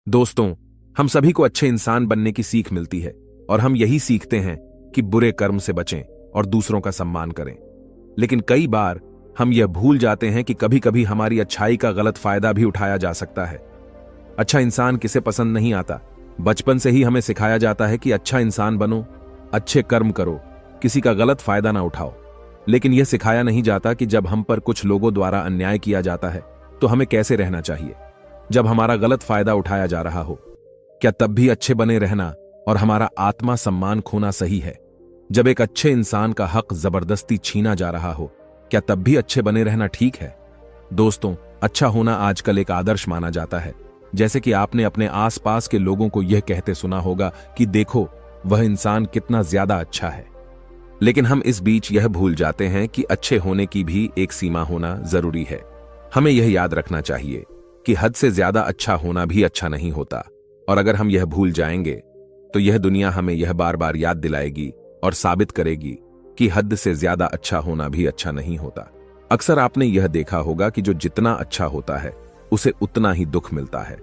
दोस्तों, हम सभी को अच्छे इंसान बनने की सीख मिलती है और हम यही सीखते हैं कि बुरे कर्म से बचें और दूसरों का सम्मान करें। लेकिन कई बार हम यह भूल जाते हैं कि कभी कभी हमारी अच्छाई का गलत फायदा भी उठाया जा सकता है। अच्छा इंसान किसे पसंद नहीं आता। बचपन से ही हमें सिखाया जाता है कि अच्छा इंसान बनो, अच्छे कर्म करो, किसी का गलत फायदा ना उठाओ। लेकिन यह सिखाया नहीं जाता कि जब हम पर कुछ लोगों द्वारा अन्याय किया जाता है तो हमें कैसे रहना चाहिए। जब हमारा गलत फायदा उठाया जा रहा हो, क्या तब भी अच्छे बने रहना और हमारा आत्मा सम्मान खोना सही है? जब एक अच्छे इंसान का हक जबरदस्ती छीना जा रहा हो, क्या तब भी अच्छे बने रहना ठीक है? दोस्तों, अच्छा होना आजकल एक आदर्श माना जाता है। जैसे कि आपने अपने आसपास के लोगों को यह कहते सुना होगा कि देखो वह इंसान कितना ज्यादा अच्छा है। लेकिन हम इस बीच यह भूल जाते हैं कि अच्छे होने की भी एक सीमा होना जरूरी है। हमें यह याद रखना चाहिए कि हद से ज्यादा अच्छा होना भी अच्छा नहीं होता। और अगर हम यह भूल जाएंगे तो यह दुनिया हमें यह बार बार याद दिलाएगी और साबित करेगी कि हद से ज्यादा अच्छा होना भी अच्छा नहीं होता। अक्सर आपने यह देखा होगा कि जो जितना अच्छा होता है उसे उतना ही दुख मिलता है।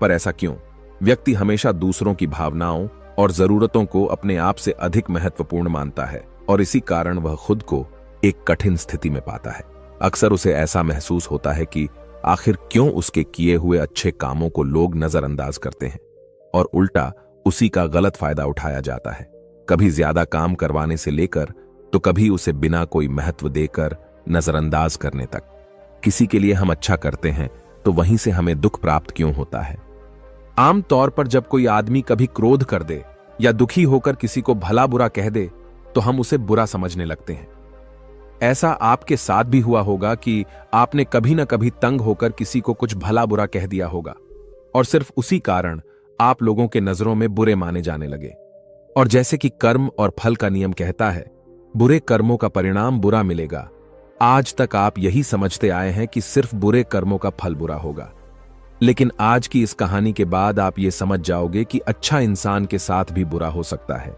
पर ऐसा क्यों? व्यक्ति हमेशा दूसरों की भावनाओं और जरूरतों को अपने आप से अधिक महत्वपूर्ण मानता है और इसी कारण वह खुद को एक कठिन स्थिति में पाता है। अक्सर उसे ऐसा महसूस होता है कि आखिर क्यों उसके किए हुए अच्छे कामों को लोग नजरअंदाज करते हैं और उल्टा उसी का गलत फायदा उठाया जाता है। कभी ज्यादा काम करवाने से लेकर तो कभी उसे बिना कोई महत्व देकर नजरअंदाज करने तक। किसी के लिए हम अच्छा करते हैं तो वहीं से हमें दुख प्राप्त क्यों होता है? आम तौर पर जब कोई आदमी कभी क्रोध कर दे या दुखी होकर किसी को भला बुरा कह दे तो हम उसे बुरा समझने लगते हैं। ऐसा आपके साथ भी हुआ होगा कि आपने कभी ना कभी तंग होकर किसी को कुछ भला बुरा कह दिया होगा और सिर्फ उसी कारण आप लोगों के नजरों में बुरे माने जाने लगे। और जैसे कि कर्म और फल का नियम कहता है, बुरे कर्मों का परिणाम बुरा मिलेगा। आज तक आप यही समझते आए हैं कि सिर्फ बुरे कर्मों का फल बुरा होगा। लेकिन आज की इस कहानी के बाद आप ये समझ जाओगे कि अच्छा इंसान के साथ भी बुरा हो सकता है।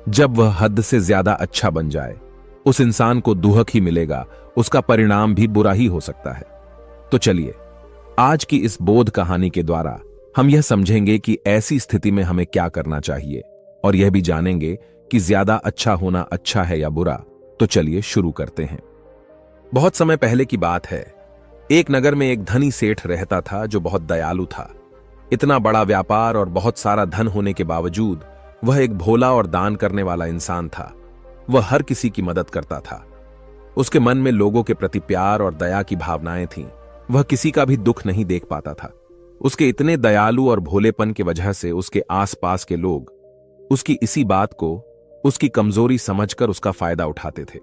जब वह हद से ज्यादा अच्छा बन जाए, उस इंसान को दुहक ही मिलेगा, उसका परिणाम भी बुरा ही हो सकता है। तो चलिए, आज की इस बोध कहानी के द्वारा हम यह समझेंगे कि ऐसी स्थिति में हमें क्या करना चाहिए और यह भी जानेंगे कि ज्यादा अच्छा होना अच्छा है या बुरा। तो चलिए शुरू करते हैं। बहुत समय पहले की बात है। एक नगर में एक धनी सेठ रहता था जो बहुत दयालु था। इतना बड़ा व्यापार और बहुत सारा धन होने के बावजूद वह एक भोला और दान करने वाला इंसान था। वह हर किसी की मदद करता था। उसके मन में लोगों के प्रति प्यार और दया की भावनाएं थीं। वह किसी का भी दुख नहीं देख पाता था। उसके इतने दयालु और भोलेपन की वजह से उसके आसपास के लोग उसकी इसी बात को उसकी कमजोरी समझकर उसका फायदा उठाते थे।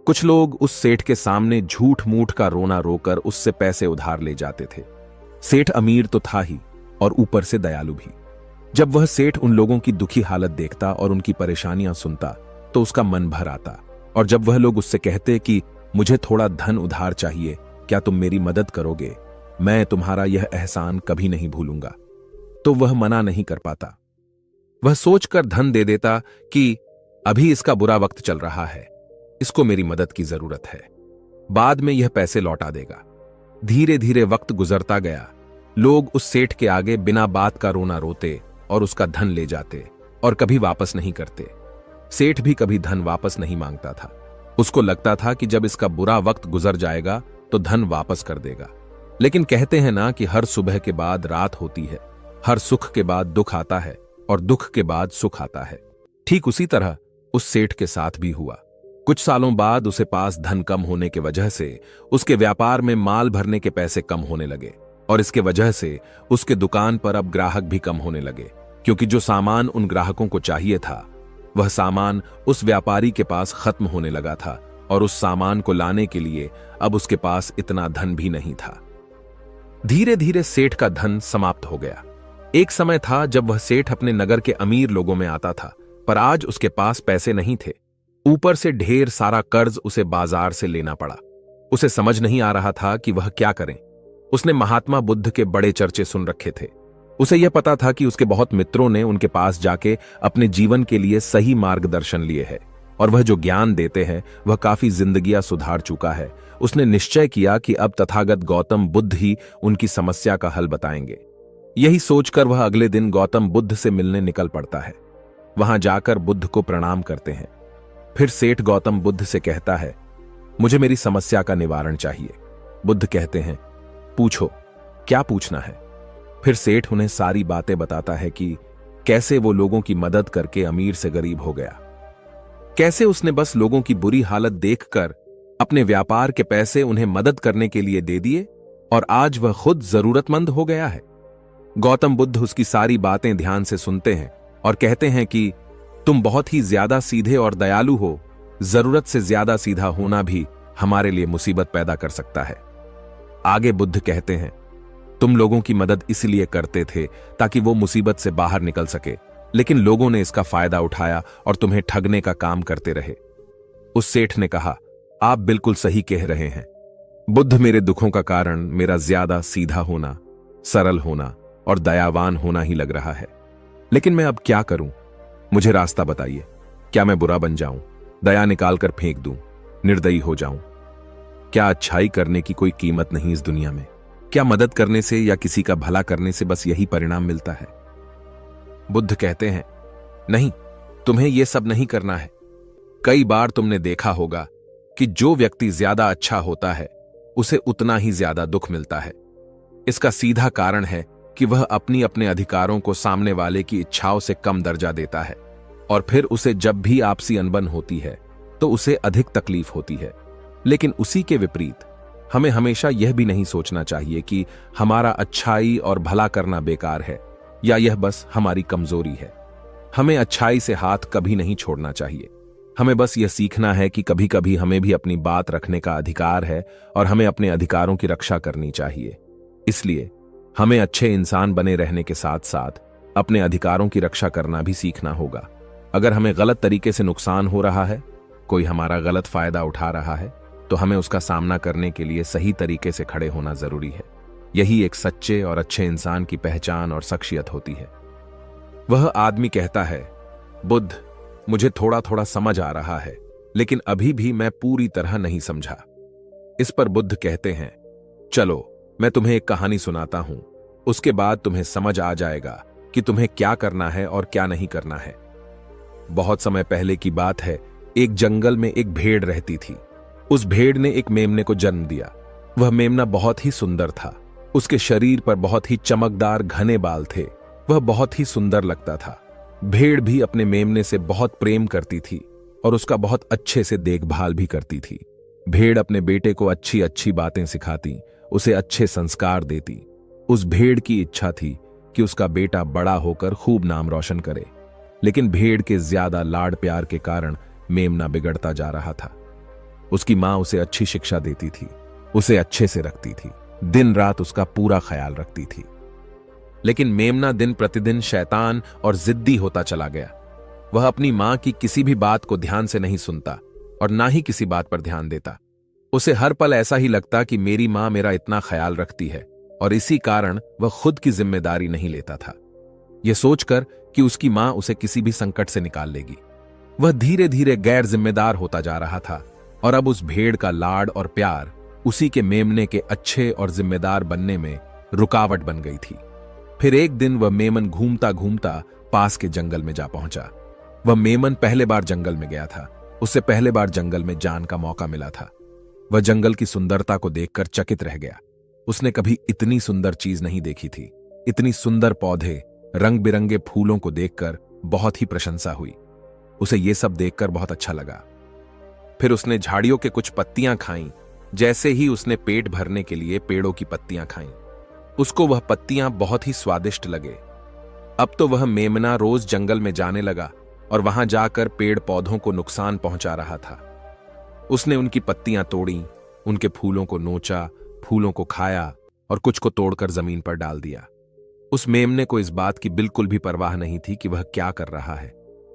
कुछ लोग उस सेठ के सामने झूठ मूठ का रोना रोकर उससे पैसे उधार ले जाते थे। सेठ अमीर तो था ही और ऊपर से दयालु भी। जब वह सेठ उन लोगों की दुखी हालत देखता और उनकी परेशानियां सुनता तो उसका मन भर आता। और जब वह लोग उससे कहते कि मुझे थोड़ा धन उधार चाहिए, क्या तुम मेरी मदद करोगे? मैं तुम्हारा यह एहसान कभी नहीं भूलूंगा, तो वह मना नहीं कर पाता। वह सोचकर धन दे देता कि अभी इसका बुरा वक्त चल रहा है, इसको मेरी मदद की जरूरत है, बाद में यह पैसे लौटा देगा। धीरे धीरे वक्त गुजरता गया। लोग उस सेठ के आगे बिना बात का रोना रोते और उसका धन ले जाते और कभी वापस नहीं करते। सेठ भी कभी धन वापस नहीं मांगता था। उसको लगता था कि जब इसका बुरा वक्त गुजर जाएगा तो धन वापस कर देगा। लेकिन कहते हैं ना कि हर सुबह के बाद रात होती है, हर सुख के बाद दुख आता है और दुख के बाद सुख आता है। ठीक उसी तरह उस सेठ के साथ भी हुआ। कुछ सालों बाद उसे पास धन कम होने की वजह से उसके व्यापार में माल भरने के पैसे कम होने लगे और इसके वजह से उसके दुकान पर अब ग्राहक भी कम होने लगे, क्योंकि जो सामान उन ग्राहकों को चाहिए था वह सामान उस व्यापारी के पास खत्म होने लगा था और उस सामान को लाने के लिए अब उसके पास इतना धन भी नहीं था। धीरे धीरे सेठ का धन समाप्त हो गया। एक समय था जब वह सेठ अपने नगर के अमीर लोगों में आता था, पर आज उसके पास पैसे नहीं थे। ऊपर से ढेर सारा कर्ज उसे बाजार से लेना पड़ा। उसे समझ नहीं आ रहा था कि वह क्या करे। उसने महात्मा बुद्ध के बड़े चर्चे सुन रखे थे। उसे यह पता था कि उसके बहुत मित्रों ने उनके पास जाके अपने जीवन के लिए सही मार्गदर्शन लिए है और वह जो ज्ञान देते हैं वह काफी जिंदगियां सुधार चुका है। उसने निश्चय किया कि अब तथागत गौतम बुद्ध ही उनकी समस्या का हल बताएंगे। यही सोचकर वह अगले दिन गौतम बुद्ध से मिलने निकल पड़ता है। वहां जाकर बुद्ध को प्रणाम करते हैं। फिर सेठ गौतम बुद्ध से कहता है, मुझे मेरी समस्या का निवारण चाहिए। बुद्ध कहते हैं, पूछो, क्या पूछना है? फिर सेठ उन्हें सारी बातें बताता है कि कैसे वो लोगों की मदद करके अमीर से गरीब हो गया, कैसे उसने बस लोगों की बुरी हालत देखकर अपने व्यापार के पैसे उन्हें मदद करने के लिए दे दिए और आज वह खुद जरूरतमंद हो गया है। गौतम बुद्ध उसकी सारी बातें ध्यान से सुनते हैं और कहते हैं कि तुम बहुत ही ज्यादा सीधे और दयालु हो। जरूरत से ज्यादा सीधा होना भी हमारे लिए मुसीबत पैदा कर सकता है। आगे बुद्ध कहते हैं, तुम लोगों की मदद इसलिए करते थे ताकि वो मुसीबत से बाहर निकल सके, लेकिन लोगों ने इसका फायदा उठाया और तुम्हें ठगने का काम करते रहे। उस सेठ ने कहा, आप बिल्कुल सही कह रहे हैं। बुद्ध, मेरे दुखों का कारण मेरा ज्यादा सीधा होना, सरल होना और दयावान होना ही लग रहा है। लेकिन मैं अब क्या करूं? मुझे रास्ता बताइए। क्या मैं बुरा बन जाऊं, दया निकालकर फेंक दूं, निर्दयी हो जाऊं? क्या अच्छाई करने की कोई कीमत नहीं इस दुनिया में? क्या मदद करने से या किसी का भला करने से बस यही परिणाम मिलता है? बुद्ध कहते हैं, नहीं, तुम्हें यह सब नहीं करना है। कई बार तुमने देखा होगा कि जो व्यक्ति ज्यादा अच्छा होता है उसे उतना ही ज्यादा दुख मिलता है। इसका सीधा कारण है कि वह अपने अधिकारों को सामने वाले की इच्छाओं से कम दर्जा देता है और फिर उसे जब भी आपसी अनबन होती है तो उसे अधिक तकलीफ होती है। लेकिन उसी के विपरीत हमें हमेशा यह भी नहीं सोचना चाहिए कि हमारा अच्छाई और भला करना बेकार है या यह बस हमारी कमजोरी है। हमें अच्छाई से हाथ कभी नहीं छोड़ना चाहिए। हमें बस यह सीखना है कि कभी कभी हमें भी अपनी बात रखने का अधिकार है और हमें अपने अधिकारों की रक्षा करनी चाहिए। इसलिए हमें अच्छे इंसान बने रहने के साथ साथ अपने अधिकारों की रक्षा करना भी सीखना होगा। अगर हमें गलत तरीके से नुकसान हो रहा है, कोई हमारा गलत फायदा उठा रहा है, तो हमें उसका सामना करने के लिए सही तरीके से खड़े होना जरूरी है। यही एक सच्चे और अच्छे इंसान की पहचान और शख्सियत होती है। वह आदमी कहता है, बुद्ध, मुझे थोड़ा थोड़ा समझ आ रहा है, लेकिन अभी भी मैं पूरी तरह नहीं समझा। इस पर बुद्ध कहते हैं, चलो मैं तुम्हें एक कहानी सुनाता हूं, उसके बाद तुम्हें समझ आ जाएगा कि तुम्हें क्या करना है और क्या नहीं करना है। बहुत समय पहले की बात है, एक जंगल में एक भेड़ रहती थी। उस भेड़ ने एक मेमने को जन्म दिया। वह मेमना बहुत ही सुंदर था। उसके शरीर पर बहुत ही चमकदार घने बाल थे। वह बहुत ही सुंदर लगता था। भेड़ भी अपने मेमने से बहुत प्रेम करती थी और उसका बहुत अच्छे से देखभाल भी करती थी। भेड़ अपने बेटे को अच्छी अच्छी बातें सिखाती, उसे अच्छे संस्कार देती। उस भेड़ की इच्छा थी कि उसका बेटा बड़ा होकर खूब नाम रोशन करे, लेकिन भेड़ के ज्यादा लाड प्यार के कारण मेमना बिगड़ता जा रहा था। उसकी मां उसे अच्छी शिक्षा देती थी, उसे अच्छे से रखती थी, दिन रात उसका पूरा ख्याल रखती थी। लेकिन मेमना दिन प्रतिदिन शैतान और जिद्दी होता चला गया। वह अपनी मां की किसी भी बात को ध्यान से नहीं सुनता और ना ही किसी बात पर ध्यान देता। उसे हर पल ऐसा ही लगता कि मेरी मां मेरा इतना ख्याल रखती है और इसी कारण वह खुद की जिम्मेदारी नहीं लेता था, यह सोचकर कि उसकी मां उसे किसी भी संकट से निकाल लेगी। वह धीरे धीरे गैर जिम्मेदार होता जा रहा था और अब उस भेड़ का लाड और प्यार उसी के मेमने के अच्छे और जिम्मेदार बनने में रुकावट बन गई थी। फिर एक दिन वह मेमन घूमता घूमता पास के जंगल में जा पहुंचा। वह मेमन पहले बार जंगल में गया था। उसे पहले बार जंगल में जाने का मौका मिला था। वह जंगल की सुंदरता को देखकर चकित रह गया। उसने कभी इतनी सुंदर चीज नहीं देखी थी। इतनी सुंदर पौधे, रंग बिरंगे फूलों को देखकर बहुत ही प्रशंसा हुई। उसे यह सब देखकर बहुत अच्छा लगा। फिर उसने झाड़ियों के कुछ पत्तियां खाईं। जैसे ही उसने पेट भरने के लिए पेड़ों की पत्तियां खाईं, उसको वह पत्तियां बहुत ही स्वादिष्ट लगे। अब तो वह मेमना रोज जंगल में जाने लगा और वहां जाकर पेड़ पौधों को नुकसान पहुंचा रहा था। उसने उनकी पत्तियां तोड़ी, उनके फूलों को नोचा, फूलों को खाया और कुछ को तोड़कर जमीन पर डाल दिया। उस मेमने को इस बात की बिल्कुल भी परवाह नहीं थी कि वह क्या कर रहा है।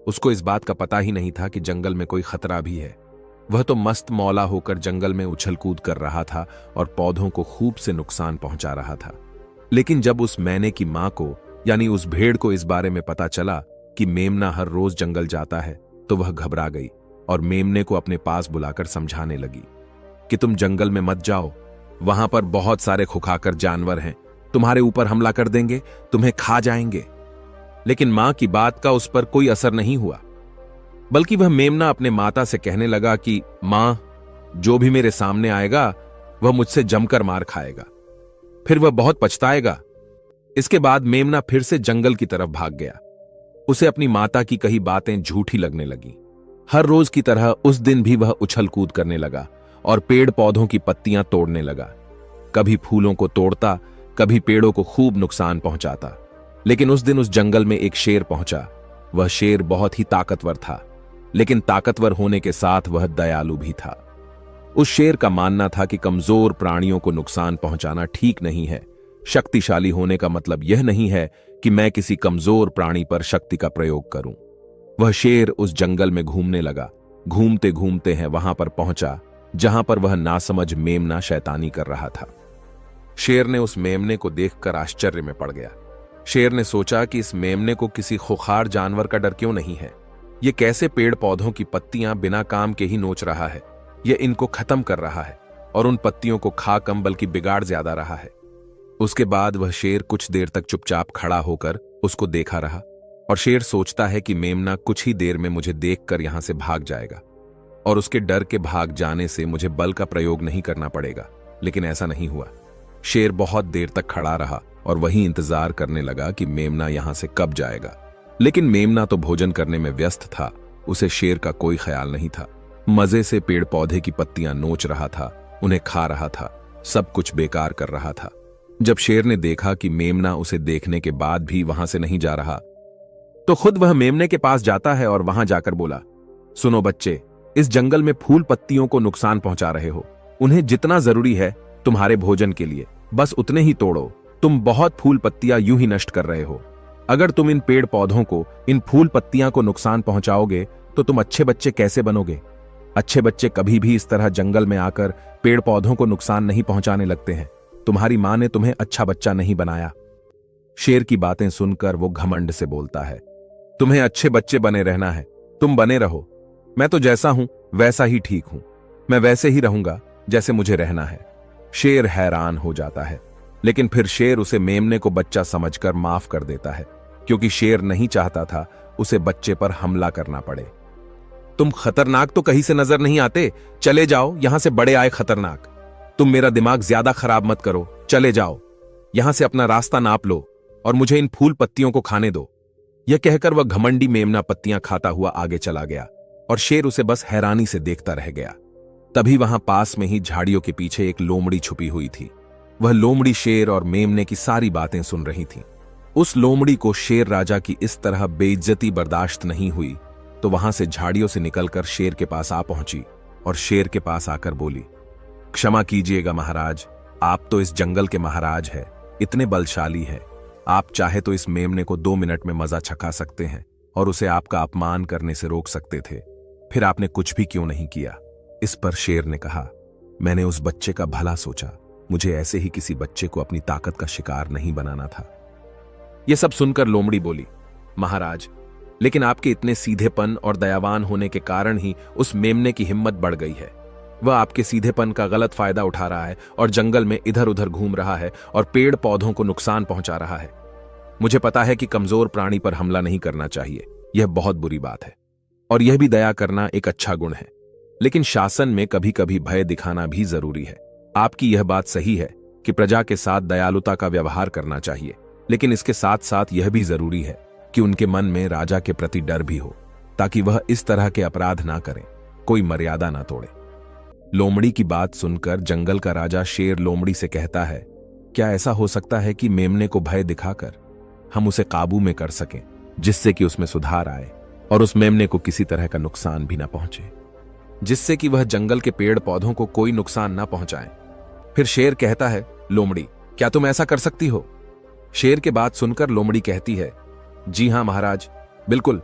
उसको इस बात का पता ही नहीं था कि जंगल में कोई खतरा भी है। वह तो मस्त मौला होकर जंगल में उछल कूद कर रहा था और पौधों को खूब से नुकसान पहुंचा रहा था। लेकिन जब उस मैने की मां को, यानी उस भेड़ को, इस बारे में पता चला कि मेमना हर रोज जंगल जाता है, तो वह घबरा गई और मेमने को अपने पास बुलाकर समझाने लगी कि तुम जंगल में मत जाओ, वहां पर बहुत सारे खुखाकर जानवर हैं तुम्हारे ऊपर हमला कर देंगे, तुम्हें खा जाएंगे। लेकिन मां की बात का उस पर कोई असर नहीं हुआ, बल्कि वह मेमना अपने माता से कहने लगा कि मां, जो भी मेरे सामने आएगा वह मुझसे जमकर मार खाएगा, फिर वह बहुत पछताएगा। इसके बाद मेमना फिर से जंगल की तरफ भाग गया। उसे अपनी माता की कही बातें झूठी लगने लगी। हर रोज की तरह उस दिन भी वह उछल कूद करने लगा और पेड़ पौधों की पत्तियां तोड़ने लगा। कभी फूलों को तोड़ता, कभी पेड़ों को खूब नुकसान पहुंचाता। लेकिन उस दिन उस जंगल में एक शेर पहुंचा। वह शेर बहुत ही ताकतवर था, लेकिन ताकतवर होने के साथ वह दयालु भी था। उस शेर का मानना था कि कमजोर प्राणियों को नुकसान पहुंचाना ठीक नहीं है। शक्तिशाली होने का मतलब यह नहीं है कि मैं किसी कमजोर प्राणी पर शक्ति का प्रयोग करूं। वह शेर उस जंगल में घूमने लगा। घूमते घूमते है वहां पर पहुंचा जहां पर वह नासमझ मेमना शैतानी कर रहा था। शेर ने उस मेमने को देखकर आश्चर्य में पड़ गया। शेर ने सोचा कि इस मेमने को किसी खुखार जानवर का डर क्यों नहीं है। ये कैसे पेड़ पौधों की पत्तियां बिना काम के ही नोच रहा है। यह इनको खत्म कर रहा है और उन पत्तियों को खा कम बल्कि बिगाड़ ज्यादा रहा है। उसके बाद वह शेर कुछ देर तक चुपचाप खड़ा होकर उसको देखा रहा। और शेर सोचता है कि मेमना कुछ ही देर में मुझे देखकर यहां से भाग जाएगा और उसके डर के भाग जाने से मुझे बल का प्रयोग नहीं करना पड़ेगा। लेकिन ऐसा नहीं हुआ। शेर बहुत देर तक खड़ा रहा और वहीं इंतजार करने लगा कि मेमना यहां से कब जाएगा। लेकिन मेमना तो भोजन करने में व्यस्त था। उसे शेर का कोई ख्याल नहीं था। मजे से पेड़ पौधे की पत्तियां नोच रहा था, उन्हें खा रहा था, सब कुछ बेकार कर रहा था। जब शेर ने देखा कि मेमना उसे देखने के बाद भी वहां से नहीं जा रहा, तो खुद वह मेमने के पास जाता है और वहां जाकर बोला, सुनो बच्चे, इस जंगल में फूल पत्तियों को नुकसान पहुंचा रहे हो। उन्हें जितना जरूरी है तुम्हारे भोजन के लिए, बस उतने ही तोड़ो। तुम बहुत फूल पत्तियां यूं ही नष्ट कर रहे हो। अगर तुम इन पेड़ पौधों को, इन फूल पत्तियां को नुकसान पहुंचाओगे तो तुम अच्छे बच्चे कैसे बनोगे? अच्छे बच्चे कभी भी इस तरह जंगल में आकर पेड़ पौधों को नुकसान नहीं पहुंचाने लगते हैं। तुम्हारी मां ने तुम्हें अच्छा बच्चा नहीं बनाया। शेर की बातें सुनकर वो घमंड से बोलता है, तुम्हें अच्छे बच्चे बने रहना है, तुम बने रहो। मैं तो जैसा हूं वैसा ही ठीक हूं। मैं वैसे ही रहूंगा जैसे मुझे रहना है। शेर हैरान हो जाता है, लेकिन फिर शेर उसे मेमने को बच्चा समझकर माफ कर देता है, क्योंकि शेर नहीं चाहता था उसे बच्चे पर हमला करना पड़े। तुम खतरनाक तो कहीं से नजर नहीं आते, चले जाओ, यहां से बड़े आए खतरनाक। तुम मेरा दिमाग ज्यादा खराब मत करो, चले जाओ, यहां से अपना रास्ता नाप लो और मुझे इन फूल पत्तियों को खाने दो। यह कहकर वह घमंडी मेमना पत्तियां खाता हुआ आगे चला गया और शेर उसे बस हैरानी से देखता रह गया। तभी वहां पास में ही झाड़ियों के पीछे एक लोमड़ी छुपी हुई थी। वह लोमड़ी शेर और मेमने की सारी बातें सुन रही थी। उस लोमड़ी को शेर राजा की इस तरह बेइज्जती बर्दाश्त नहीं हुई, तो वहां से झाड़ियों से निकलकर शेर के पास आ पहुंची और शेर के पास आकर बोली, क्षमा कीजिएगा महाराज, आप तो इस जंगल के महाराज हैं, इतने बलशाली हैं। आप चाहे तो इस मेमने को 2 मिनट में मजा छका सकते हैं और उसे आपका अपमान करने से रोक सकते थे, फिर आपने कुछ भी क्यों नहीं किया? इस पर शेर ने कहा, मैंने उस बच्चे का भला सोचा, मुझे ऐसे ही किसी बच्चे को अपनी ताकत का शिकार नहीं बनाना था। यह सब सुनकर लोमड़ी बोली, महाराज, लेकिन आपके इतने सीधेपन और दयावान होने के कारण ही उस मेमने की हिम्मत बढ़ गई है। वह आपके सीधेपन का गलत फायदा उठा रहा है और जंगल में इधर उधर घूम रहा है और पेड़ पौधों को नुकसान पहुंचा रहा है। मुझे पता है कि कमजोर प्राणी पर हमला नहीं करना चाहिए, यह बहुत बुरी बात है, और यह भी दया करना एक अच्छा गुण है। लेकिन शासन में कभी कभी भय दिखाना भी जरूरी है। आपकी यह बात सही है कि प्रजा के साथ दयालुता का व्यवहार करना चाहिए, लेकिन इसके साथ साथ यह भी जरूरी है कि उनके मन में राजा के प्रति डर भी हो, ताकि वह इस तरह के अपराध ना करें, कोई मर्यादा ना तोड़े। लोमड़ी की बात सुनकर जंगल का राजा शेर लोमड़ी से कहता है, क्या ऐसा हो सकता है कि मेमने को भय दिखाकर हम उसे काबू में कर सकें, जिससे कि उसमें सुधार आए और उस मेमने को किसी तरह का नुकसान भी ना पहुंचे, जिससे कि वह जंगल के पेड़ पौधों को कोई नुकसान ना पहुंचाए? फिर शेर कहता है, लोमड़ी, क्या तुम ऐसा कर सकती हो? शेर के बात सुनकर लोमड़ी कहती है, जी हां महाराज, बिल्कुल,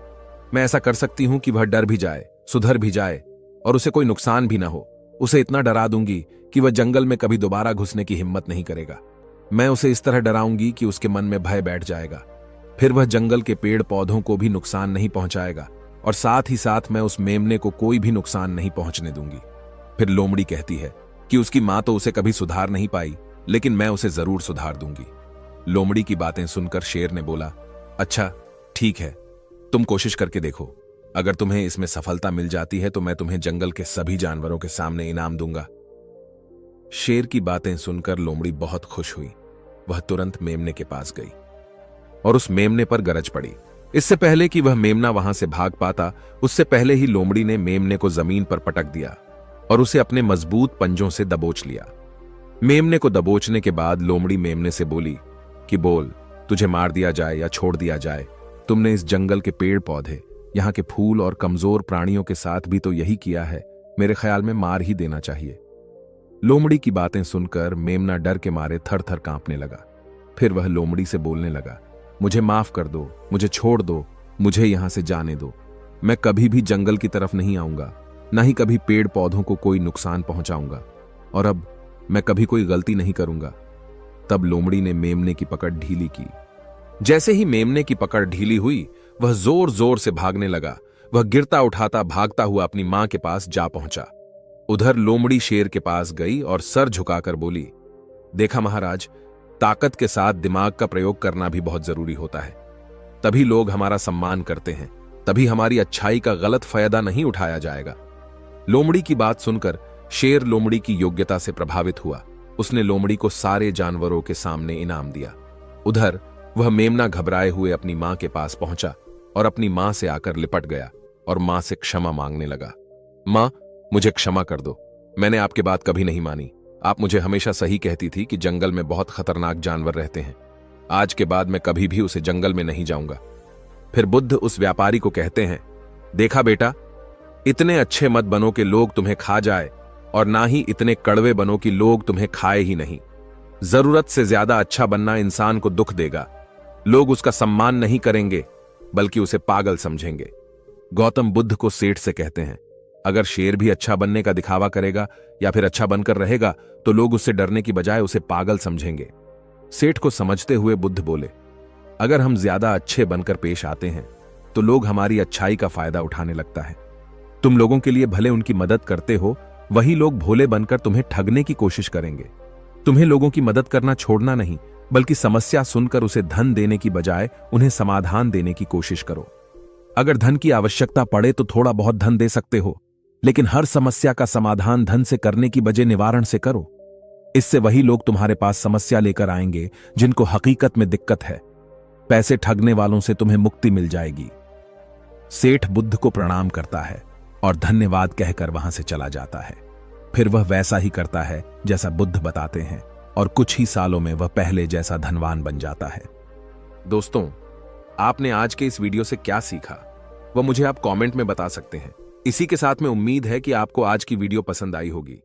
मैं ऐसा कर सकती हूं कि वह डर भी जाए, सुधर भी जाए और उसे कोई नुकसान भी ना हो। उसे इतना डरा दूंगी कि वह जंगल में कभी दोबारा घुसने की हिम्मत नहीं करेगा। मैं उसे इस तरह डराऊंगी कि उसके मन में भय बैठ जाएगा। फिर वह जंगल के पेड़ पौधों को भी नुकसान नहीं पहुंचाएगा और साथ ही साथ मैं उस मेमने को कोई भी नुकसान नहीं पहुंचने दूंगी। फिर लोमड़ी कहती है कि उसकी मां तो उसे कभी सुधार नहीं पाई, लेकिन मैं उसे जरूर सुधार दूंगी। लोमड़ी की बातें सुनकर शेर ने बोला, अच्छा ठीक है, तुम कोशिश करके देखो। अगर तुम्हें इसमें सफलता मिल जाती है तो मैं तुम्हें जंगल के सभी जानवरों के सामने इनाम दूंगा। शेर की बातें सुनकर लोमड़ी बहुत खुश हुई। वह तुरंत मेमने के पास गई और उस मेमने पर गरज पड़ी। इससे पहले कि वह मेमना वहां से भाग पाता, उससे पहले ही लोमड़ी ने मेमने को जमीन पर पटक दिया और उसे अपने मजबूत पंजों से दबोच लिया। मेमने को दबोचने के बाद लोमड़ी मेमने से बोली कि बोल, तुझे मार दिया जाए या छोड़ दिया जाए। तुमने इस जंगल के पेड़ पौधे, यहाँ के फूल और कमजोर प्राणियों के साथ भी तो यही किया है। मेरे ख्याल में मार ही देना चाहिए। लोमड़ी की बातें सुनकर मेमना डर के मारे थर थर कांपने लगा। फिर वह लोमड़ी से बोलने लगा, मुझे माफ कर दो, मुझे छोड़ दो, मुझे यहां से जाने दो। मैं कभी भी जंगल की तरफ नहीं आऊंगा, ना ही कभी पेड़ पौधों को कोई नुकसान पहुंचाऊंगा, और अब मैं कभी कोई गलती नहीं करूंगा। तब लोमड़ी ने मेमने की पकड़ ढीली की। जैसे ही मेमने की पकड़ ढीली हुई, वह जोर जोर से भागने लगा। वह गिरता उठाता भागता हुआ अपनी मां के पास जा पहुंचा। उधर लोमड़ी शेर के पास गई और सर झुकाकर बोली, देखा महाराज, ताकत के साथ दिमाग का प्रयोग करना भी बहुत जरूरी होता है। तभी लोग हमारा सम्मान करते हैं, तभी हमारी अच्छाई का गलत फायदा नहीं उठाया जाएगा। लोमड़ी की बात सुनकर शेर लोमड़ी की योग्यता से प्रभावित हुआ। उसने लोमड़ी को सारे जानवरों के सामने इनाम दिया। उधर वह मेमना घबराए हुए अपनी मां के पास पहुंचा और अपनी मां से आकर लिपट गया और मां से क्षमा मांगने लगा। मां, मुझे क्षमा कर दो, मैंने आपकी बात कभी नहीं मानी। आप मुझे हमेशा सही कहती थी कि जंगल में बहुत खतरनाक जानवर रहते हैं। आज के बाद मैं कभी भी उसे जंगल में नहीं जाऊंगा। फिर बुद्ध उस व्यापारी को कहते हैं, देखा बेटा, इतने अच्छे मत बनो कि लोग तुम्हें खा जाए, और ना ही इतने कड़वे बनो कि लोग तुम्हें खाए ही नहीं। जरूरत से ज्यादा अच्छा बनना इंसान को दुख देगा। लोग उसका सम्मान नहीं करेंगे, बल्कि उसे पागल समझेंगे। गौतम बुद्ध को सेठ से कहते हैं, अगर शेर भी अच्छा बनने का दिखावा करेगा या फिर अच्छा बनकर रहेगा तो लोग उससे डरने की बजाय उसे पागल समझेंगे। सेठ को समझते हुए बुद्ध बोले, अगर हम ज्यादा अच्छे बनकर पेश आते हैं तो लोग हमारी अच्छाई का फायदा उठाने लगता है। तुम लोगों के लिए भले उनकी मदद करते हो, वही लोग भोले बनकर तुम्हें ठगने की कोशिश करेंगे। तुम्हें लोगों की मदद करना छोड़ना नहीं, बल्कि समस्या सुनकर उसे धन देने की बजाय उन्हें समाधान देने की कोशिश करो। अगर धन की आवश्यकता पड़े तो थोड़ा बहुत धन दे सकते हो, लेकिन हर समस्या का समाधान धन से करने की बजाय निवारण से करो। इससे वही लोग तुम्हारे पास समस्या लेकर आएंगे जिनको हकीकत में दिक्कत है। पैसे ठगने वालों से तुम्हें मुक्ति मिल जाएगी। सेठ बुद्ध को प्रणाम करता है और धन्यवाद कहकर वहां से चला जाता है। फिर वह वैसा ही करता है जैसा बुद्ध बताते हैं, और कुछ ही सालों में वह पहले जैसा धनवान बन जाता है। दोस्तों, आपने आज के इस वीडियो से क्या सीखा, वह मुझे आप कमेंट में बता सकते हैं। इसी के साथ में उम्मीद है कि आपको आज की वीडियो पसंद आई होगी।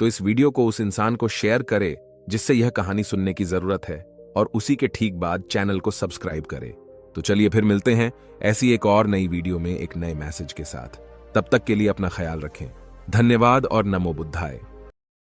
तो इस वीडियो को उस इंसान को शेयर करें जिससे यह कहानी सुनने की जरूरत है, और उसी के ठीक बाद चैनल को सब्सक्राइब करें। तो चलिए फिर मिलते हैं ऐसी एक और नई वीडियो में एक नए मैसेज के साथ। तब तक के लिए अपना ख्याल रखें। धन्यवाद और नमो बुद्धाय।